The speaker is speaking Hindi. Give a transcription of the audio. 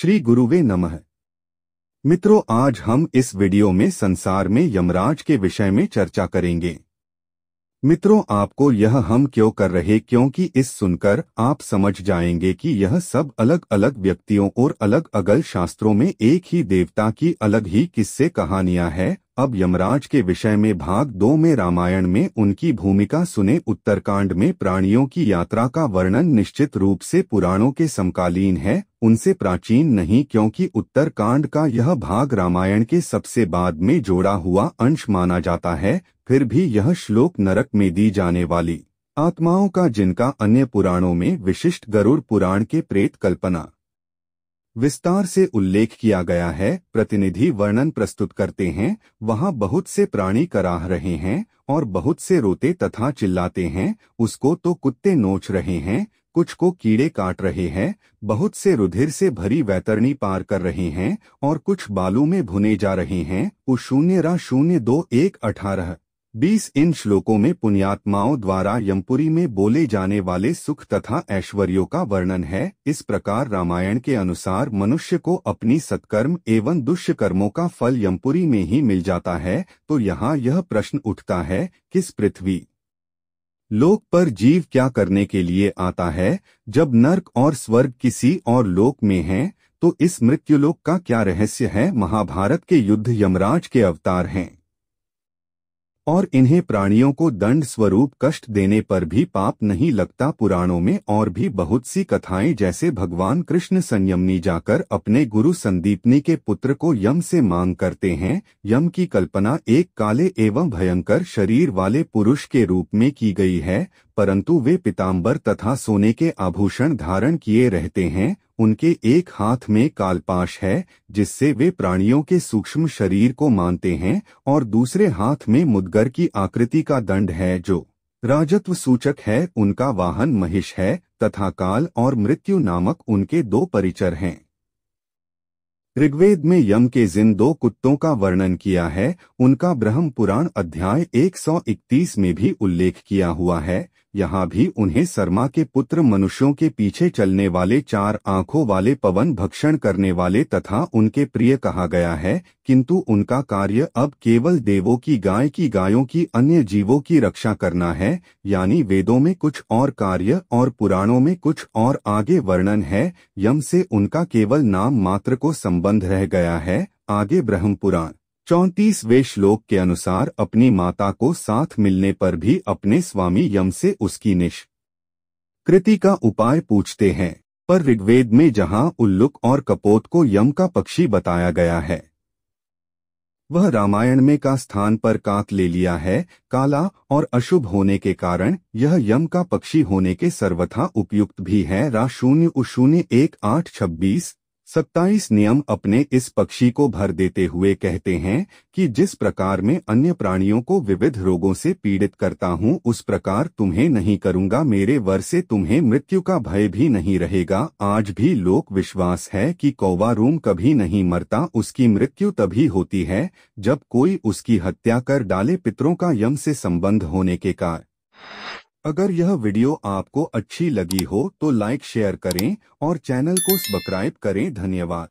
श्री गुरुवे नमः। मित्रों, आज हम इस वीडियो में संसार में यमराज के विषय में चर्चा करेंगे। मित्रों, आपको यह हम क्यों कर रहे, क्योंकि इस सुनकर आप समझ जाएंगे कि यह सब अलग अलग व्यक्तियों और अलग अलग शास्त्रों में एक ही देवता की अलग ही किस्से कहानियां हैं। अब यमराज के विषय में भाग 2 में रामायण में उनकी भूमिका सुने। उत्तरकांड में प्राणियों की यात्रा का वर्णन निश्चित रूप से पुराणों के समकालीन है, उनसे प्राचीन नहीं, क्योंकि उत्तरकांड का यह भाग रामायण के सबसे बाद में जोड़ा हुआ अंश माना जाता है। फिर भी यह श्लोक नरक में दी जाने वाली आत्माओं का, जिनका अन्य पुराणों में विशिष्ट गरुड़ पुराण के प्रेत कल्पना विस्तार से उल्लेख किया गया है, प्रतिनिधि वर्णन प्रस्तुत करते हैं। वहाँ बहुत से प्राणी कराह रहे हैं और बहुत से रोते तथा चिल्लाते हैं। उसको तो कुत्ते नोच रहे हैं, कुछ को कीड़े काट रहे हैं, बहुत से रुधिर से भरी वैतरणी पार कर रहे हैं और कुछ बालू में भुने जा रहे हैं। U0Ra02.1.18-20 इन श्लोकों में पुण्यात्माओं द्वारा यमपुरी में बोले जाने वाले सुख तथा ऐश्वर्यों का वर्णन है। इस प्रकार रामायण के अनुसार मनुष्य को अपनी सत्कर्म एवं दुष्कर्मों का फल यमपुरी में ही मिल जाता है। तो यहाँ यह प्रश्न उठता है, किस पृथ्वी लोक पर जीव क्या करने के लिए आता है? जब नर्क और स्वर्ग किसी और लोक में हैं, तो इस मृत्युलोक का क्या रहस्य है? महाभारत के युद्ध यमराज के अवतार हैं और इन्हें प्राणियों को दंड स्वरूप कष्ट देने पर भी पाप नहीं लगता। पुराणों में और भी बहुत सी कथाएं, जैसे भगवान कृष्ण संयमनी जाकर अपने गुरु संदीपनी के पुत्र को यम से मांग करते हैं। यम की कल्पना एक काले एवं भयंकर शरीर वाले पुरुष के रूप में की गई है, परंतु वे पीताम्बर तथा सोने के आभूषण धारण किए रहते हैं। उनके एक हाथ में कालपाश है, जिससे वे प्राणियों के सूक्ष्म शरीर को मानते हैं, और दूसरे हाथ में मुद्गर की आकृति का दंड है, जो राजत्व सूचक है। उनका वाहन महिष है तथा काल और मृत्यु नामक उनके 2 परिचर हैं। ऋग्वेद में यम के जिन 2 कुत्तों का वर्णन किया है, उनका ब्रह्म पुराण अध्याय 131 में भी उल्लेख किया हुआ है। यहाँ भी उन्हें सरमा के पुत्र, मनुष्यों के पीछे चलने वाले, 4 आंखों वाले, पवन भक्षण करने वाले तथा उनके प्रिय कहा गया है। किंतु उनका कार्य अब केवल देवों की गाय की, गायों की, अन्य जीवों की रक्षा करना है। यानी वेदों में कुछ और कार्य और पुराणों में कुछ और आगे वर्णन है। यम से उनका केवल नाम मात्र को संबंध रह गया है। आगे ब्रह्म पुराण 34वें श्लोक के अनुसार अपनी माता को साथ मिलने पर भी अपने स्वामी यम से उसकी निष्कृति का उपाय पूछते हैं। पर ऋग्वेद में जहां उल्लुक और कपोत को यम का पक्षी बताया गया है, वह रामायण में का स्थान पर काक ले लिया है। काला और अशुभ होने के कारण यह यम का पक्षी होने के सर्वथा उपयुक्त भी है। Ra0U01826-27 नियम अपने इस पक्षी को भर देते हुए कहते हैं कि जिस प्रकार मैं अन्य प्राणियों को विविध रोगों से पीड़ित करता हूँ, उस प्रकार तुम्हें नहीं करूँगा। मेरे वर से तुम्हें मृत्यु का भय भी नहीं रहेगा। आज भी लोक विश्वास है कि कौवा रूम कभी नहीं मरता, उसकी मृत्यु तभी होती है जब कोई उसकी हत्या कर डाले। पितरों का यम से संबंध होने के कारण अगर यह वीडियो आपको अच्छी लगी हो तो लाइक शेयर करें और चैनल को सब्सक्राइब करें। धन्यवाद।